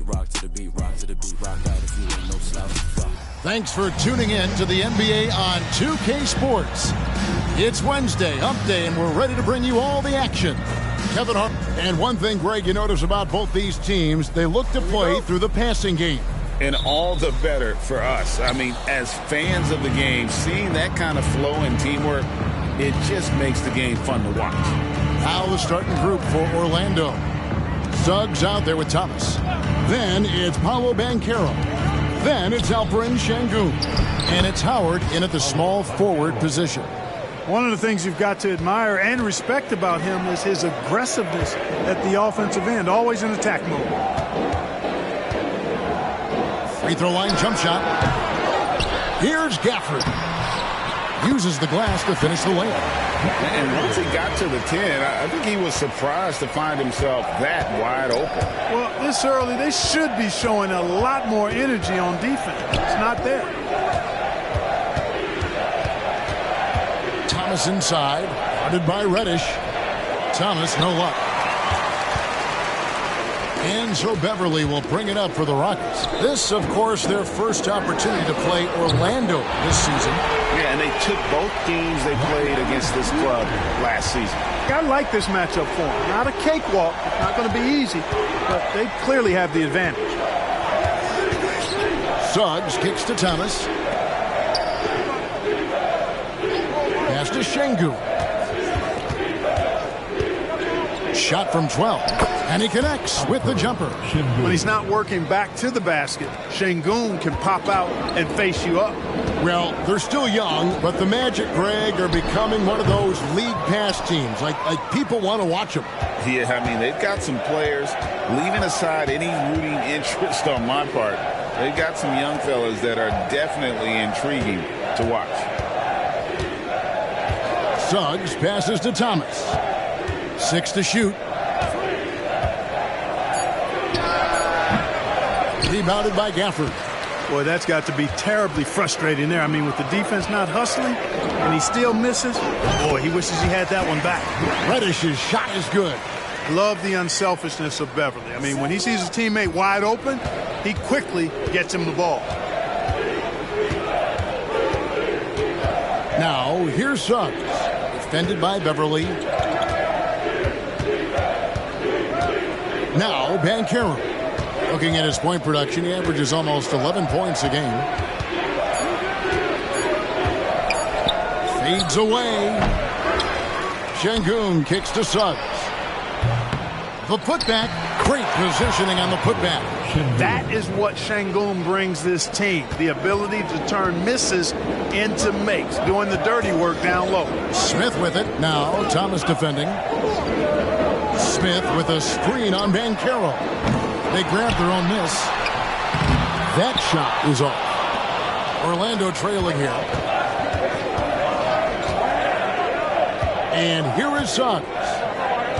rock to the beat, rock to the beat, rock out if you ain't no slouch. Rock. Thanks for tuning in to the NBA on 2K Sports. It's Wednesday, hump day, and we're ready to bring you all the action. Kevin Hart. And one thing, Greg, you notice about both these teams, they look to play through the passing game. And all the better for us. I mean, as fans of the game, seeing that kind of flow and teamwork, it just makes the game fun to watch. Now the starting group for Orlando. Suggs out there with Thomas. Then it's Paolo Banchero. Then it's Alperen Sengun. And it's Howard in at the small forward position. One of the things you've got to admire and respect about him is his aggressiveness at the offensive end, always in attack mode. Free throw line jump shot. Here's Gafford. Uses the glass to finish the layup. And once he got to the 10, I think he was surprised to find himself that wide open. Well, this early, they should be showing a lot more energy on defense. It's not there. Thomas inside. Guarded by Reddish. Thomas, no luck. And so Beverly will bring it up for the Rockets. This, of course, their first opportunity to play Orlando this season. Yeah, and they took both games they played against this club last season. I like this matchup for them. Not a cakewalk. It's not going to be easy, but they clearly have the advantage. Suggs kicks to Thomas. Pass to Sengun. Shot from 12. And he connects with the jumper. When he's not working back to the basket, Sengun can pop out and face you up. Well, they're still young, but the Magic, Greg, are becoming one of those league pass teams. Like people want to watch them. Yeah, I mean, they've got some players, leaving aside any rooting interest on my part, they've got some young fellas that are definitely intriguing to watch. Suggs passes to Thomas. 6 to shoot. Rebounded by Gafford. Boy, that's got to be terribly frustrating there. I mean, with the defense not hustling and he still misses, boy, he wishes he had that one back. Reddish's shot is good. Love the unselfishness of Beverly. I mean, when he sees his teammate wide open, he quickly gets him the ball. Now, here's Suggs. Defended by Beverly. Now, Banchero. Looking at his point production, he averages almost 11 points a game. Fades away. Sengun kicks to Suggs. The putback. Great positioning on the putback. That is what Sengun brings this team. The ability to turn misses into makes. Doing the dirty work down low. Smith with it. Now, Thomas defending. Smith with a screen on Banchero. They grab their own miss. That shot is off. Orlando trailing here. And here is Suggs.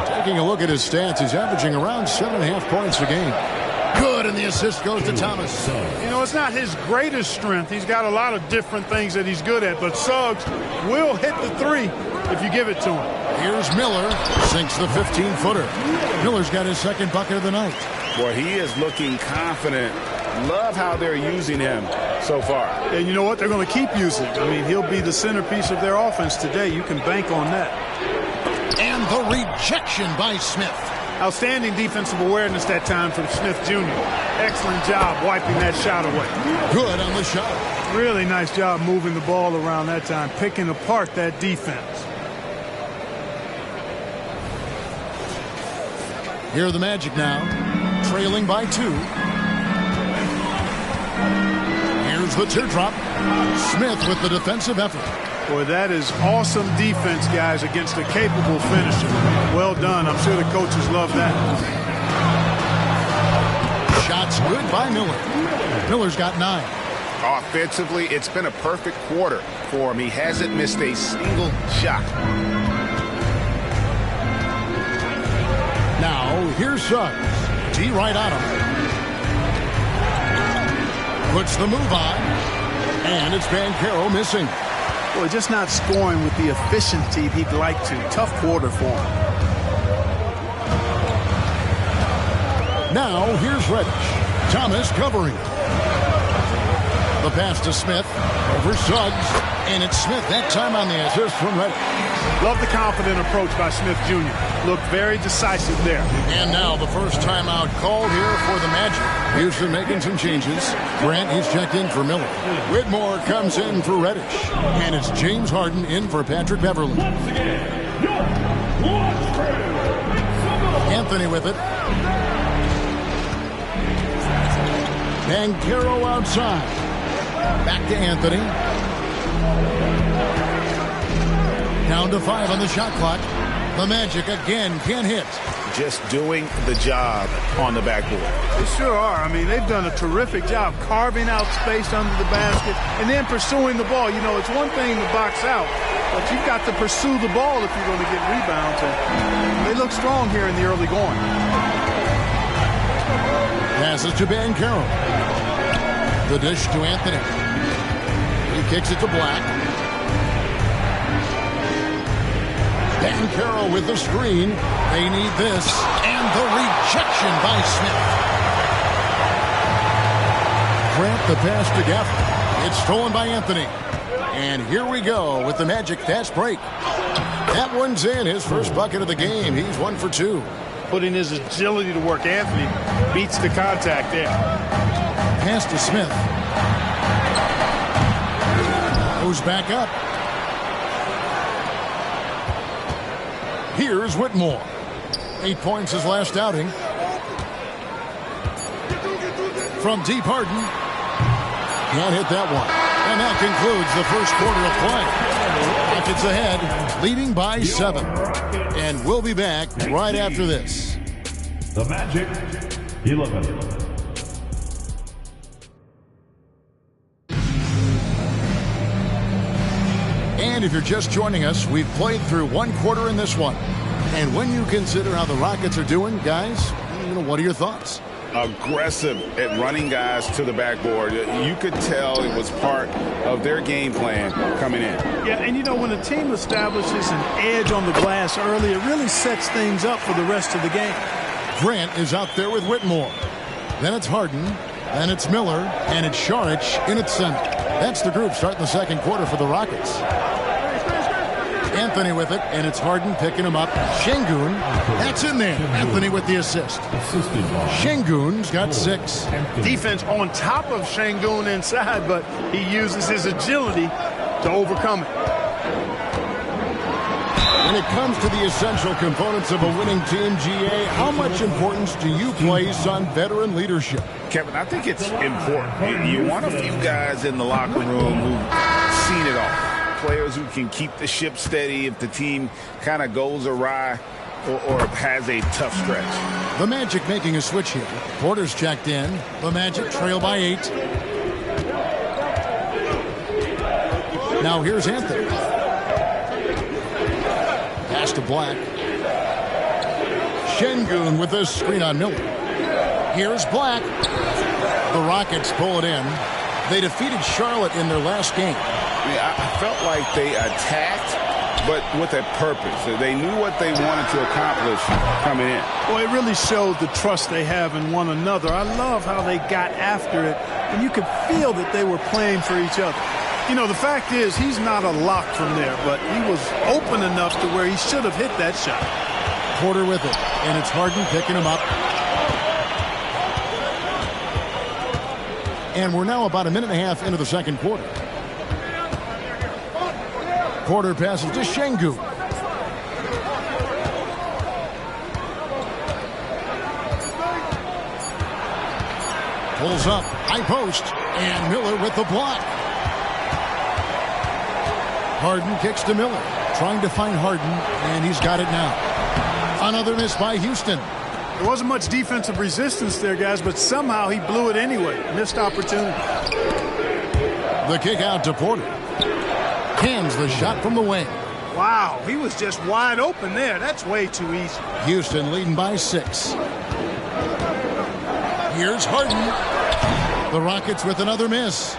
Taking a look at his stats, he's averaging around 7.5 points a game. Good, and the assist goes to Thomas. You know, it's not his greatest strength. He's got a lot of different things that he's good at, but Suggs will hit the three if you give it to him. Here's Miller. Sinks the 15-footer. Miller's got his second bucket of the night. Boy, he is looking confident. Love how they're using him so far. And you know what? They're going to keep using him. I mean, he'll be the centerpiece of their offense today. You can bank on that. And the rejection by Smith. Outstanding defensive awareness that time from Smith Jr. Excellent job wiping that shot away. Good on the shot. Really nice job moving the ball around that time, picking apart that defense. Here are the Magic now, trailing by 2. Here's the teardrop. Smith with the defensive effort. Boy, that is awesome defense, guys, against a capable finisher. Well done. I'm sure the coaches love that. Shots good by Miller. Miller's got 9. Offensively, it's been a perfect quarter for him. He hasn't missed a single shot. Now, here's Suggs. D right on him. Puts the move on. And it's Banchero missing. Boy, just not scoring with the efficiency he'd like to. Tough quarter for him. Now, here's Reddish. Thomas covering. The pass to Smith. Over Suggs. And it's Smith that time on the assist from Reddish. Love the confident approach by Smith Jr. Looked very decisive there. And now the first timeout called here for the Magic. Houston making some changes. Grant, he's checked in for Miller. Whitmore comes in for Reddish. And it's James Harden in for Patrick Beverley. Anthony with it. Banchero outside. Back to Anthony. Down to 5 on the shot clock. The Magic again can't hit. Just doing the job on the backboard. They sure are. I mean, they've done a terrific job carving out space under the basket and then pursuing the ball. You know, it's one thing to box out, but you've got to pursue the ball if you're going to get rebounds. And they look strong here in the early going. Passes to Banchero. The dish to Anthony. He kicks it to Black. Banchero with the screen. They need this. And the rejection by Smith. Grant the pass to Gafford. It's stolen by Anthony. And here we go with the Magic fast break. That one's in. His first bucket of the game. He's 1 for 2. Putting his agility to work. Anthony beats the contact there. Pass to Smith. Goes back up. Here's Whitmore. 8 points his last outing. From deep, Harden. Can't hit that one. And that concludes the first quarter of play. Rockets ahead, leading by 7. And we'll be back right after this. The Magic, 11. And if you're just joining us, we've played through 1 quarter in this one. And when you consider how the Rockets are doing, guys, what are your thoughts? Aggressive at running guys to the backboard. You could tell it was part of their game plan coming in. Yeah, and you know, when a team establishes an edge on the glass early, it really sets things up for the rest of the game. Grant is out there with Whitmore. Then it's Harden. Then it's Miller. And it's Šarić in its center. That's the group starting the second quarter for the Rockets. Anthony with it, and it's Harden picking him up. Şengün, that's in there. Anthony with the assist. Şengün's got 6. Defense on top of Şengün inside, but he uses his agility to overcome it. When it comes to the essential components of a winning team, GA, how much importance do you place on veteran leadership? Kevin, I think it's important. You want a few guys in the locker room who've seen it all. Players who can keep the ship steady if the team kind of goes awry or has a tough stretch. The Magic making a switch here. Porter's checked in. The Magic trail by 8. Now here's Anthony. Pass to Black. Şengün with this screen on Miller. Here's Black. The Rockets pull it in. They defeated Charlotte in their last game. I felt like they attacked, but with a purpose. They knew what they wanted to accomplish coming in. Well, it really showed the trust they have in one another. I love how they got after it, and you could feel that they were playing for each other. You know, the fact is, he's not a lock from there, but he was open enough to where he should have hit that shot. Porter with it, and it's Harden picking him up. And we're now about a minute and a half into the second quarter. Porter passes to Şengün. Pulls up, high post, and Miller with the block. Harden kicks to Miller, trying to find Harden, and he's got it now. Another miss by Houston. There wasn't much defensive resistance there, guys, but somehow he blew it anyway. Missed opportunity. The kick out to Porter. Hands the shot from the wing. Wow, he was just wide open there. That's way too easy. Houston leading by 6. Here's Harden. The Rockets with another miss.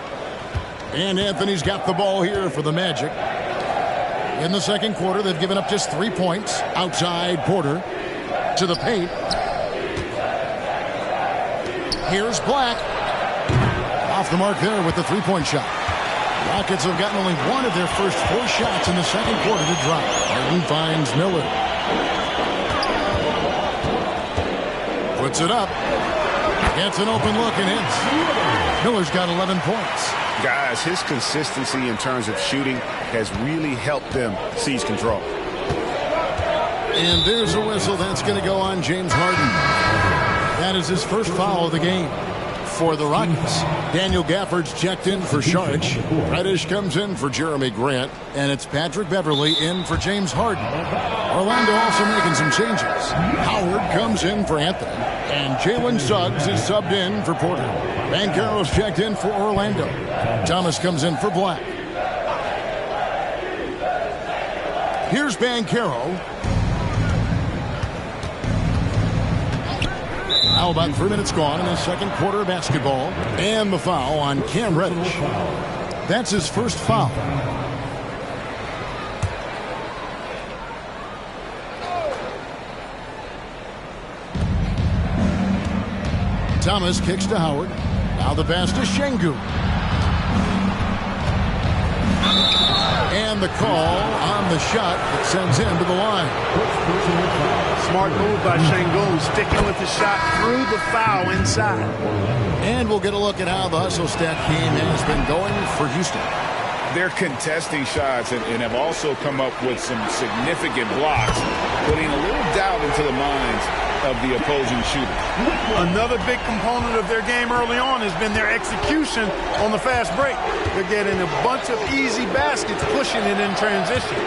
And Anthony's got the ball here for the Magic. In the second quarter, they've given up just 3 points. Outside Porter to the paint. Here's Black. Off the mark there with the three-point shot. Rockets have gotten only one of their first 4 shots in the second quarter to drop. Harden finds Miller. Puts it up. Gets an open look and hits. Miller's got 11 points. Guys, his consistency in terms of shooting has really helped them seize control. And there's a whistle that's going to go on James Harden. That is his first foul of the game. For the Rockets, Daniel Gafford's checked in for Saric. Reddish comes in for Jeremy Grant. And it's Patrick Beverley in for James Harden. Orlando also making some changes. Howard comes in for Anthony. And Jalen Suggs is subbed in for Porter. Banchero's checked in for Orlando. Thomas comes in for Black. Here's Banchero. Now about 3 minutes gone in the second quarter of basketball. And the foul on Cam Reddish. That's his first foul. Thomas kicks to Howard. Now the pass to Şengün. And the call on the shot that sends him to the line. Smart move by Şengün, sticking with the shot through the foul inside. And we'll get a look at how the hustle stack game has been going for Houston. They're contesting shots and have also come up with some significant blocks, putting a little doubt into the minds of the opposing shooter. Another big component of their game early on has been their execution on the fast break. They're getting a bunch of easy baskets, pushing it in transition.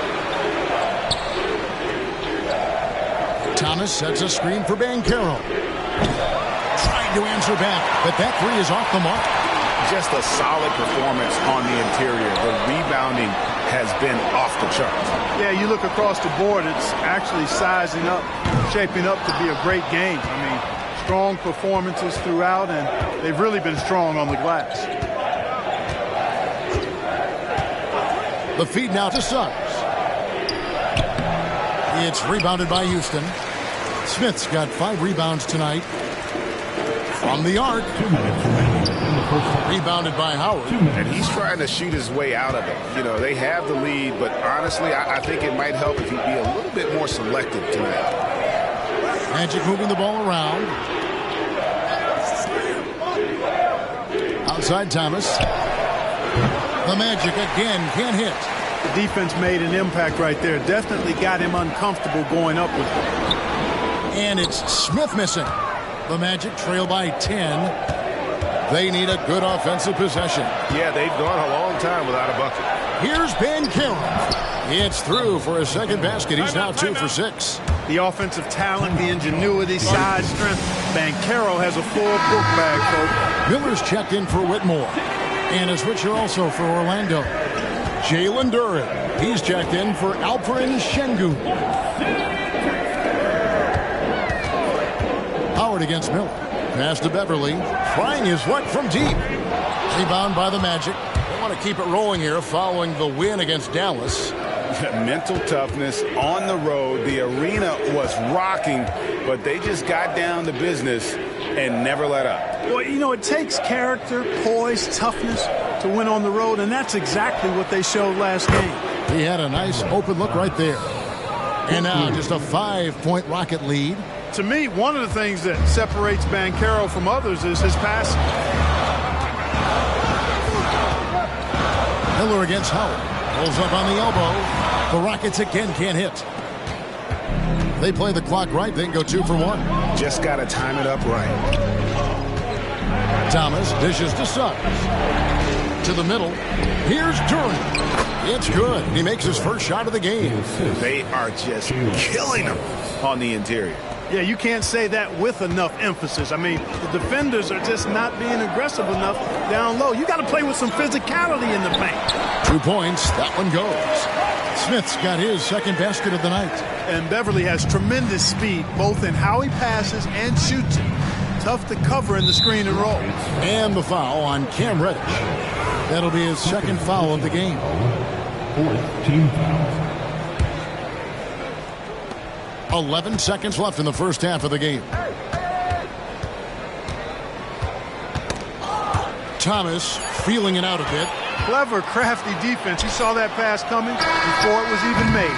Thomas sets a screen for Banchero. Trying to answer back, but that three is off the mark. Just a solid performance on the interior. The rebounding has been off the charts. Yeah, you look across the board, it's actually sizing up, shaping up to be a great game. I mean, strong performances throughout, and they've really been strong on the glass. The feed now to Suggs. It's rebounded by Houston. Smith's got 5 rebounds tonight. From the arc. Rebounded by Howard. And he's trying to shoot his way out of it. You know, they have the lead, but honestly, I think it might help if he'd be a little bit more selective tonight. Magic moving the ball around. Outside Thomas. The Magic again can't hit. The defense made an impact right there. Definitely got him uncomfortable going up with it. And it's Smith missing. The Magic trail by 10. They need a good offensive possession. Yeah, they've gone a long time without a bucket. Here's Banchero. It's through for a second basket. He's now 2 for 6. The offensive talent, the ingenuity, size, strength. Banchero has a full book bag, folks. Miller's checked in for Whitmore. And a switcher also for Orlando. Jalen Duren. He's checked in for Alperen Şengün. Howard against Miller. Pass to Beverley. Trying his luck from deep. Rebound by the Magic. They want to keep it rolling here following the win against Dallas. Mental toughness on the road. The arena was rocking, but they just got down to business and never let up. Well, you know, it takes character, poise, toughness to win on the road, and that's exactly what they showed last game. He had a nice open look right there. And now just a 5-point Rocket lead. To me, one of the things that separates Banchero from others is his passing. Miller against Howard. Pulls up on the elbow. The Rockets again can't hit. They play the clock right. They can go 2 for 1. Just got to time it up right. Thomas dishes to Suggs. To the middle. Here's Duren. It's good. He makes his first shot of the game. They are just killing him on the interior. Yeah, you can't say that with enough emphasis. I mean, the defenders are just not being aggressive enough down low. You got to play with some physicality in the paint. 2 points. That one goes. Smith's got his second basket of the night. And Beverley has tremendous speed, both in how he passes and shoots it. Tough to cover in the screen and roll. And the foul on Cam Reddish. That'll be his second foul of the game. 4th team foul. 11 seconds left in the first half of the game. Thomas feeling it out a bit. Clever, crafty defense. He saw that pass coming before it was even made.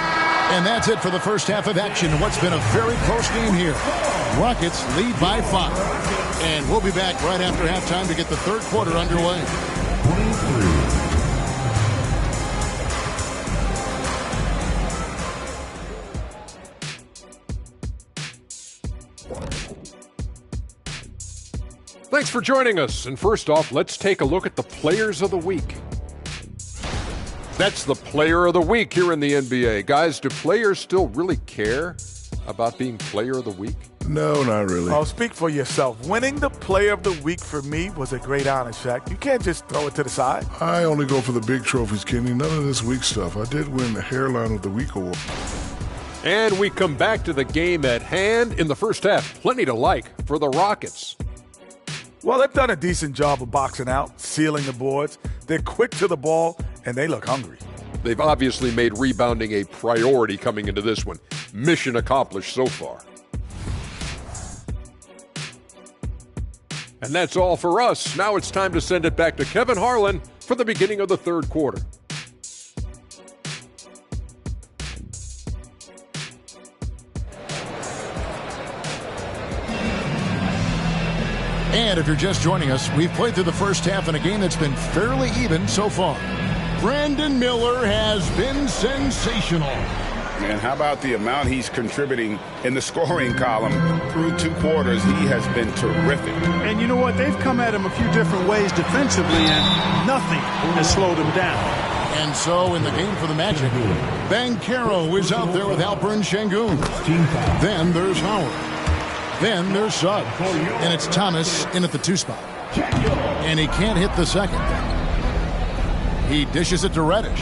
And that's it for the first half of action. What's been a very close game here. Rockets lead by 5. And we'll be back right after halftime to get the third quarter underway. 23. Thanks for joining us. And first off, let's take a look at the Players of the Week. That's the Player of the Week here in the NBA. Guys, do players still really care about being Player of the Week? No, not really. Oh, speak for yourself. Winning the Player of the Week for me was a great honor, Shaq. You can't just throw it to the side. I only go for the big trophies, Kenny. None of this weak stuff. I did win the Hairline of the Week award. And we come back to the game at hand. In the first half, plenty to like for the Rockets. Well, they've done a decent job of boxing out, sealing the boards. They're quick to the ball, and they look hungry. They've obviously made rebounding a priority coming into this one. Mission accomplished so far. And that's all for us. Now it's time to send it back to Kevin Harlan for the beginning of the third quarter. And if you're just joining us, we've played through the first half in a game that's been fairly even so far. Brandon Miller has been sensational. And how about the amount he's contributing in the scoring column through 2 quarters? He has been terrific. And you know what? They've come at him a few different ways defensively, and nothing has slowed him down. And so in the game for the Magic, Banchero is out there with Alperen Sengun. Then there's Howard. Then there's Suggs. And it's Thomas in at the 2 spot. And he can't hit the second. He dishes it to Reddish.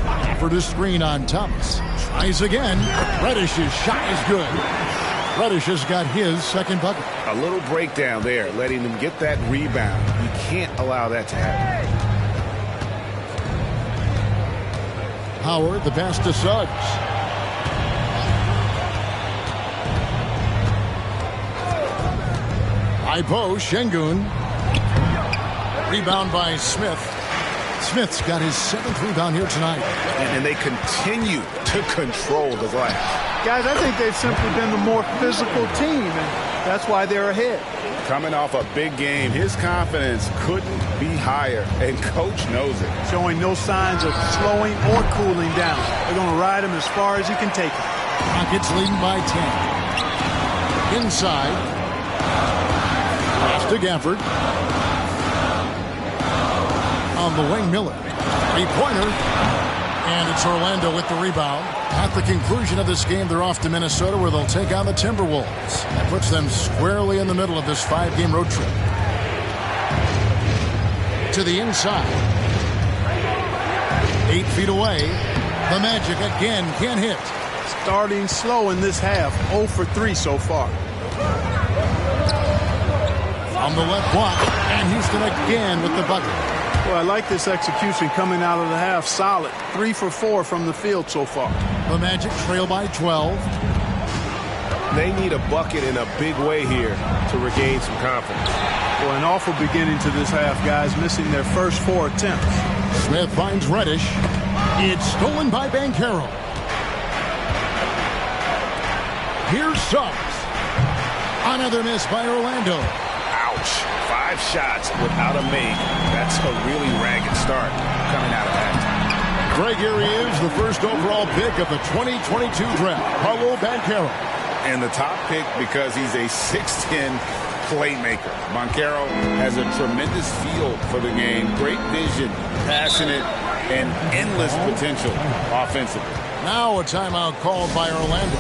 Offered a screen on Thomas. Tries again. Reddish's shot is good. Reddish has got his second bucket. A little breakdown there, letting them get that rebound. You can't allow that to happen. Howard, the pass to Suggs. High post, Sengun. Rebound by Smith. Smith's got his 7th rebound here tonight. And they continue to control the glass. Guys, I think they've simply been the more physical team, and that's why they're ahead. Coming off a big game, his confidence couldn't be higher, and Coach knows it. Showing no signs of slowing or cooling down. They're going to ride him as far as he can take him. Rockets leading by 10. Inside. Pass to Gafford. On the wing, Miller. 3-pointer. And it's Orlando with the rebound. At the conclusion of this game, they're off to Minnesota, where they'll take on the Timberwolves. That puts them squarely in the middle of this 5-game road trip. To the inside. 8 feet away. The Magic again can't hit. Starting slow in this half. 0 for 3 so far. On the left block. And Houston again with the bucket. Well, I like this execution coming out of the half. Solid. 3 for 4 from the field so far. The Magic trail by 12. They need a bucket in a big way here to regain some confidence. Well, an awful beginning to this half, guys, missing their first 4 attempts. Smith finds Reddish. It's stolen by Banchero. Here's Suggs. Another miss by Orlando. Ouch. 5 shots without a make. That's a really ragged start coming out of halftime. Greg, here he is, the first overall pick of the 2022 draft, Paolo Banchero. And the top pick because he's a 6'10" playmaker. Banchero has a tremendous feel for the game, great vision, passionate, and endless potential offensively. Now a timeout called by Orlando.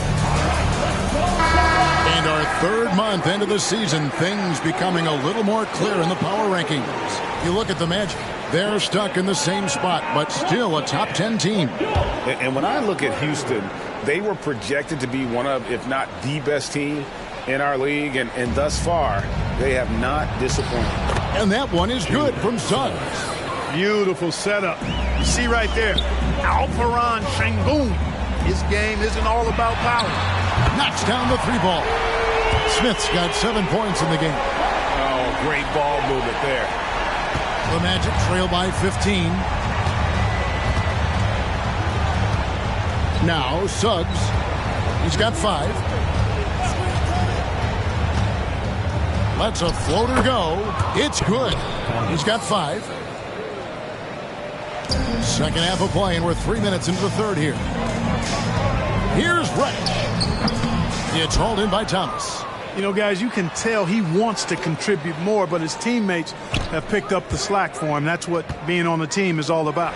And our 3rd month into the season, things becoming a little more clear in the power rankings. You look at the Magic, they're stuck in the same spot, but still a top 10 team. And when I look at Houston, they were projected to be one of, if not the best team in our league, and thus far, they have not disappointed. And that one is good from Suggs. Beautiful setup. You see right there, Alperen Sengun. His game isn't all about power. Knocks down the 3-ball. Smith's got 7 points in the game. Oh, great ball movement there. The Magic trail by 15. Now Suggs. He's got 5. Lets a floater go. It's good. He's got 5. Second half of play, and we're 3 minutes into the third here. Here's Reddish. It's hauled in by Thomas. You know, guys, you can tell he wants to contribute more, but his teammates have picked up the slack for him. That's what being on the team is all about.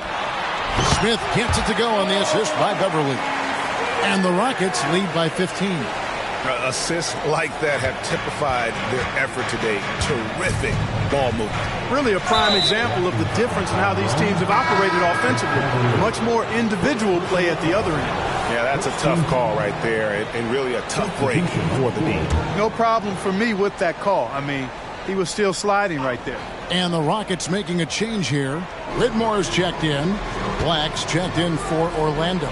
Smith gets it to go on the assist by Beverly. And the Rockets lead by 15. Assists like that have typified their effort today. Terrific ball movement. Really a prime example of the difference in how these teams have operated offensively. Much more individual play at the other end. Yeah, that's a tough call right there, and really a tough break for the team. No problem for me with that call. I mean, he was still sliding right there. And the Rockets making a change here. Whitmore's checked in. Black's checked in for Orlando.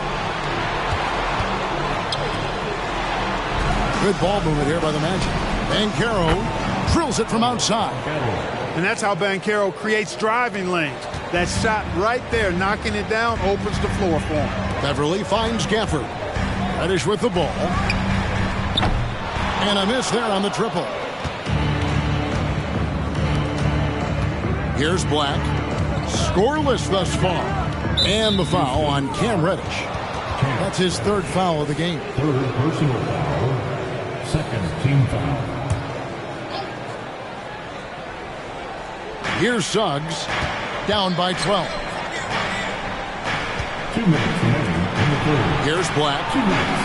Good ball movement here by the Magic. Banchero drills it from outside. And that's how Banchero creates driving lanes. That shot right there, knocking it down, opens the floor for him. Beverly finds Gafford. Reddish with the ball. And a miss there on the triple. Here's Black. Scoreless thus far. And the foul on Cam Reddish. That's his 3rd foul of the game. 3rd personal foul. 2nd team foul. Here's Suggs. Down by 12. 2 minutes remaining in the third. Here's Black. 2 minutes.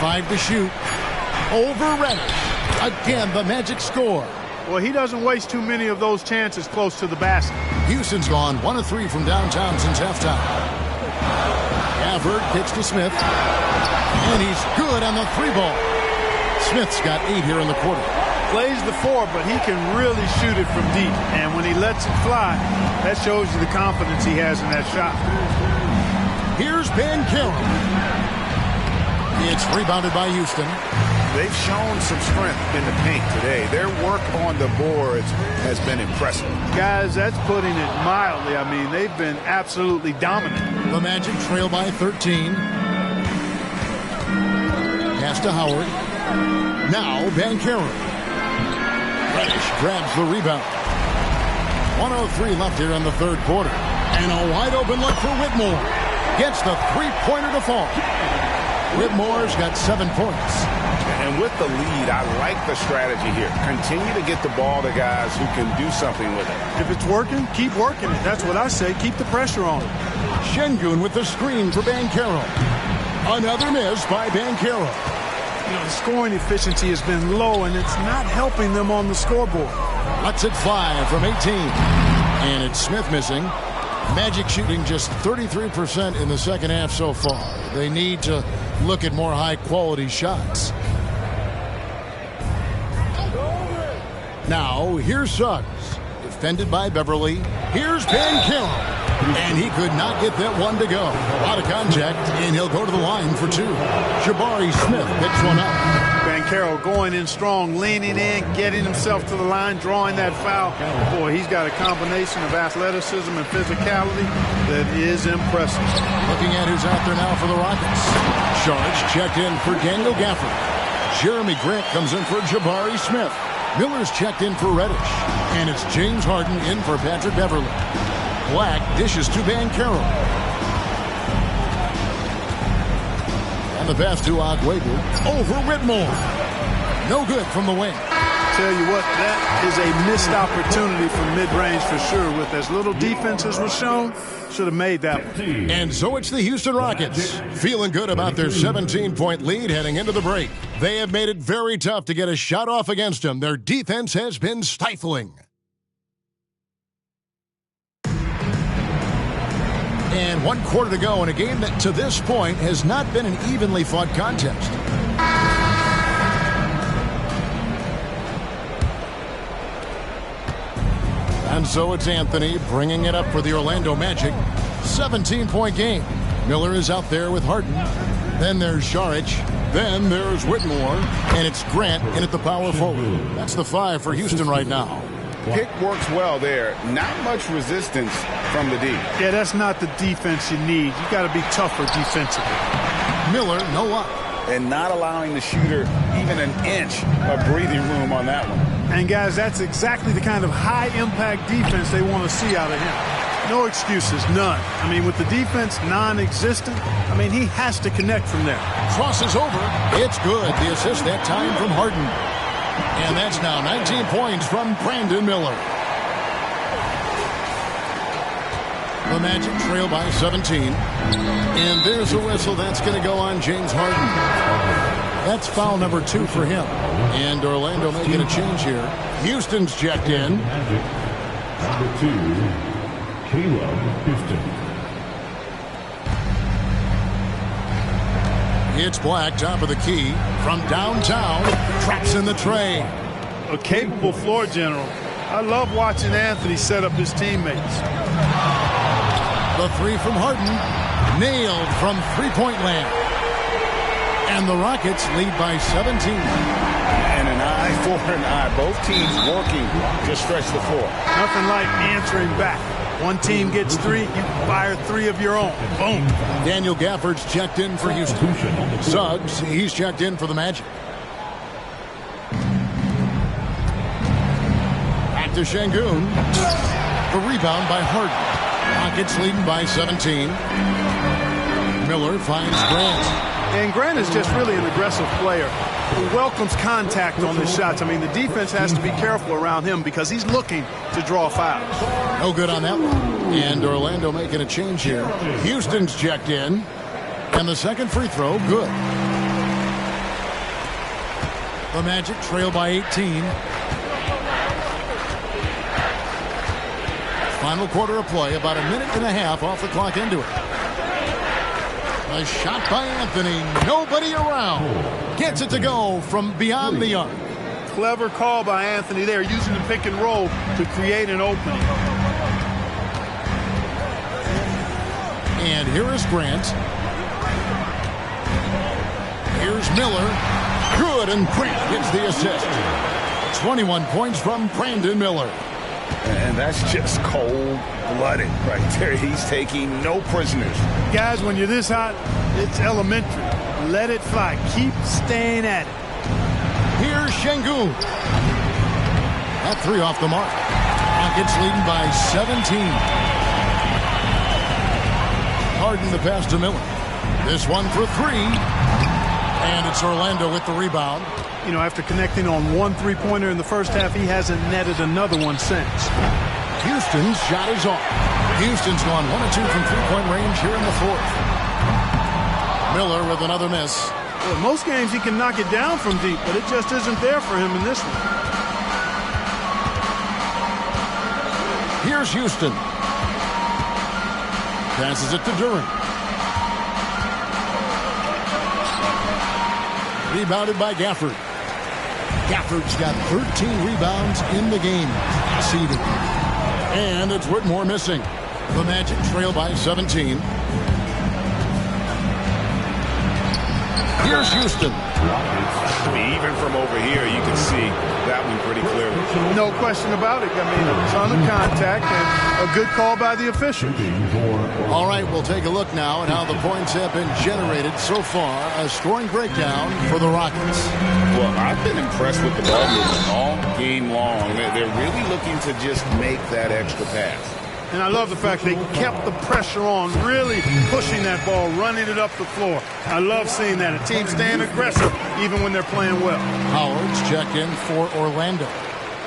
5 to shoot. Over Reddish. Again, the Magic score. Well, he doesn't waste too many of those chances close to the basket. Houston's gone 1 of 3 from downtown since halftime. Gafford kicks to Smith. And he's good on the 3-ball. Smith's got 8 here in the quarter. Plays the 4, but he can really shoot it from deep. And when he lets it fly, that shows you the confidence he has in that shot. Here's Banchero. It's rebounded by Houston. They've shown some strength in the paint today. Their work on the boards has been impressive. Guys, that's putting it mildly. I mean, they've been absolutely dominant. The Magic trail by 13. Pass to Howard. Now Banchero. Reddish grabs the rebound. 1:03 left here in the third quarter. And a wide open look for Whitmore. Gets the 3-pointer to fall. Whitmore's got 7 points. And with the lead, I like the strategy here. Continue to get the ball to guys who can do something with it. If it's working, keep working it. That's what I say. Keep the pressure on it. Şengün with the screen for Banchero. Another miss by Banchero. You know, the scoring efficiency has been low, and it's not helping them on the scoreboard. Lets it fly from 18. And it's Smith missing. Magic shooting just 33% in the second half so far. They need to look at more high-quality shots. Now, here's Suggs. Defended by Beverly. Here's Banchero. And he could not get that one to go. A lot of contact, and he'll go to the line for 2. Jabari Smith picks one up. Banchero going in strong, leaning in, getting himself to the line, drawing that foul. Boy, he's got a combination of athleticism and physicality that is impressive. Looking at who's out there now for the Rockets. Sharge checked in for Daniel Gafford. Jeremy Grant comes in for Jabari Smith. Miller's checked in for Reddish. And it's James Harden in for Patrick Beverly. Black dishes to Banchero. And the pass to Agüero over Whitmore. No good from the wing. Tell you what, that is a missed opportunity from mid-range for sure. With as little defense as was shown, should have made that one. And so it's the Houston Rockets feeling good about their 17-point lead heading into the break. They have made it very tough to get a shot off against them. Their defense has been stifling. And 1 quarter to go in a game that to this point has not been an evenly fought contest. And so it's Anthony bringing it up for the Orlando Magic. 17-point game. Miller is out there with Harden. Then there's Šarić. Then there's Whitmore, and it's Grant in at the power forward. That's the 5 for Houston right now. Pick works well there. Not much resistance from the D. Yeah, that's not the defense you need. You got to be tougher defensively. Miller, no luck. And not allowing the shooter even an inch of breathing room on that one. And, guys, that's exactly the kind of high-impact defense they want to see out of him. No excuses, none. I mean, with the defense non-existent, I mean, he has to connect from there. Crosses over. It's good. The assist that time from Harden. And that's now 19 points from Brandon Miller. The Magic trail by 17. And there's a whistle. That's going to go on James Harden. That's foul number 2 for him. And Orlando making a change here. Houston's checked in. Number 2, Caleb Houston. It's Black, top of the key. From downtown, traps in the tray. A capable floor general. I love watching Anthony set up his teammates. The 3 from Harden. Nailed from three-point land. And the Rockets lead by 17. And an eye for an eye. Both teams working to stretch the floor. Nothing like answering back. One team gets 3, you fire 3 of your own. Boom. Daniel Gafford's checked in for Houston. Suggs, he's checked in for the Magic. Back to Şengün. The rebound by Harden. Rockets leading by 17. Miller finds Grant. And Grant is just really an aggressive player who welcomes contact on his shots. I mean, the defense has to be careful around him because he's looking to draw fouls. No good on that one. And Orlando making a change here. Houston's checked in. And the second free throw, good. The Magic trail by 18. Final quarter of play, about a minute and a half off the clock into it. A shot by Anthony, nobody around. Gets it to go from beyond the arc. Clever call by Anthony there, using the pick and roll to create an opening. And here is Grant. Here's Miller. Good, and Grant gets the assist. 21 points from Brandon Miller. And that's just cold-blooded right there. He's taking no prisoners. Guys, when you're this hot, it's elementary. Let it fly. Keep staying at it. Here's Şengün. That 3 off the mark. Rockets leading by 17. Harden the pass to Miller. This one for 3. And it's Orlando with the rebound. You know, after connecting on 1 3-pointer in the first half, he hasn't netted another one since. Houston's shot is off. Houston's gone 1 of 2 from three-point range here in the 4th. Miller with another miss. Well, most games he can knock it down from deep, but it just isn't there for him in this one. Here's Houston. Passes it to Durant. Rebounded by Gafford. Gafford's got 13 rebounds in the game. Seeded. And it's Whitmore missing. The Magic trail by 17. Here's Houston. Even from over here, you can see that one pretty clearly. No question about it. I mean, a ton of contact and a good call by the official. All right, we'll take a look now at how the points have been generated so far. A scoring breakdown for the Rockets. Well, I've been impressed with the ball movement all game long. They're really looking to just make that extra pass. And I love the fact they kept the pressure on, really pushing that ball, running it up the floor. I love seeing that. A team staying aggressive even when they're playing well. Howard's checked in for Orlando.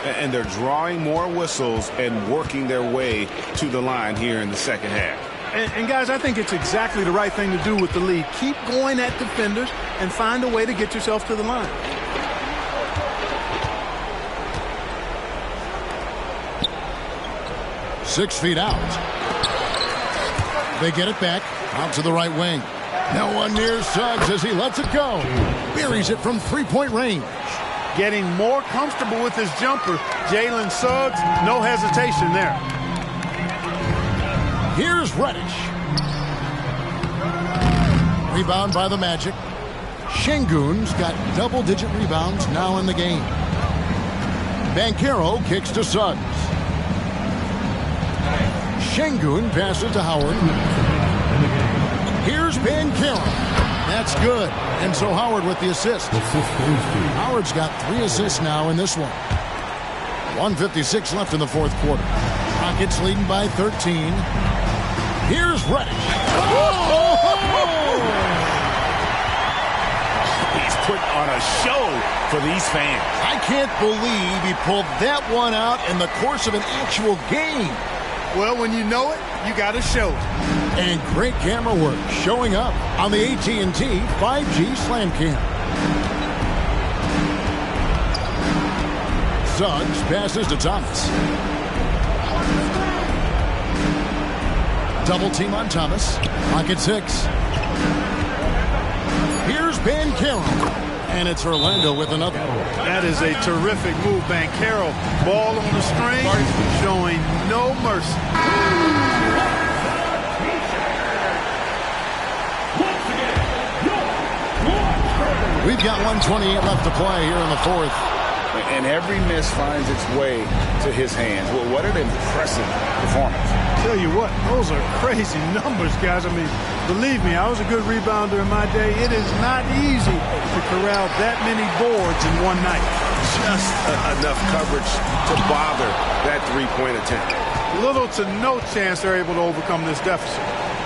And they're drawing more whistles and working their way to the line here in the second half. And guys, I think it's exactly the right thing to do with the lead. Keep going at defenders and find a way to get yourself to the line. Six feet out. They get it back out to the right wing. No one near Suggs as he lets it go. Buries it from three-point range. Getting more comfortable with his jumper. Jalen Suggs, no hesitation there. Here's Reddish. Rebound by the Magic. Şengün's got double-digit rebounds now in the game. Banchero kicks to Suggs. Şengün passes to Howard. Here's Banchero. That's good. And so Howard with the assist. Howard's got 3 assists now in this one. 1:56 left in the fourth quarter. Rockets leading by 13. Here's Reddish. He's put on a show for these fans. I can't believe he pulled that one out in the course of an actual game. Well, when you know it, you got to show it. And great camera work showing up on the AT&T 5G Slam Cam. Suggs passes to Thomas. Double team on Thomas. Pocket 6. Here's Banchero. And it's Orlando with another. That is a terrific move, Banchero. Ball on the string, showing no mercy. We've got 1:28 left to play here in the fourth. And every miss finds its way to his hands. Well, what an impressive performance. Tell you what, those are crazy numbers, guys. I mean, believe me, I was a good rebounder in my day. It is not easy to corral that many boards in one night. Just enough coverage to bother that three-point attempt. Little to no chance they're able to overcome this deficit.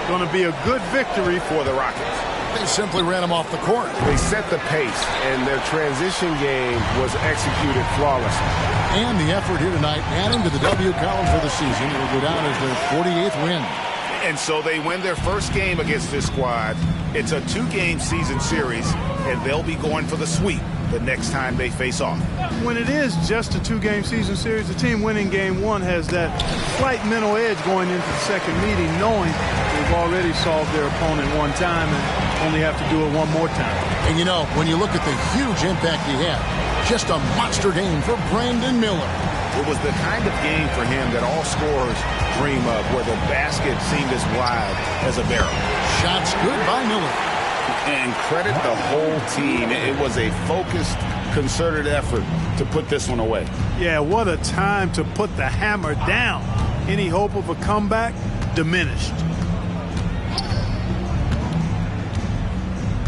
Going to be a good victory for the Rockets. They simply ran him off the court. They set the pace, and their transition game was executed flawlessly. And the effort here tonight, adding to the W column for the season, will go down as their 48th win. And so they win their first game against this squad. It's a 2-game season series, and they'll be going for the sweep the next time they face off. When it is just a 2-game season series, the team winning game 1 has that slight mental edge going into the second meeting, knowing they've already solved their opponent one time and only have to do it one more time. And you know, when you look at the huge impact he had, just a monster game for Brandon Miller. It was the kind of game for him that all scorers dream of, where the basket seemed as wide as a barrel. Shots good by Miller. And credit the whole team. It was a focused, concerted effort to put this one away. Yeah, what a time to put the hammer down. Any hope of a comeback diminished.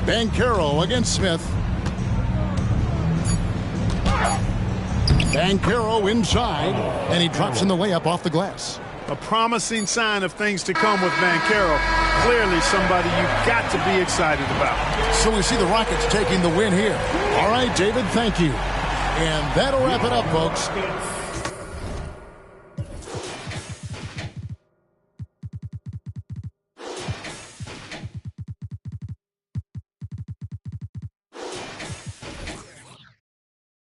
Banchero against Smith. Banchero inside, and he drops in the layup off the glass. A promising sign of things to come with Banchero. Clearly somebody you've got to be excited about. So we see the Rockets taking the win here. All right, David, thank you. And that'll wrap it up, folks.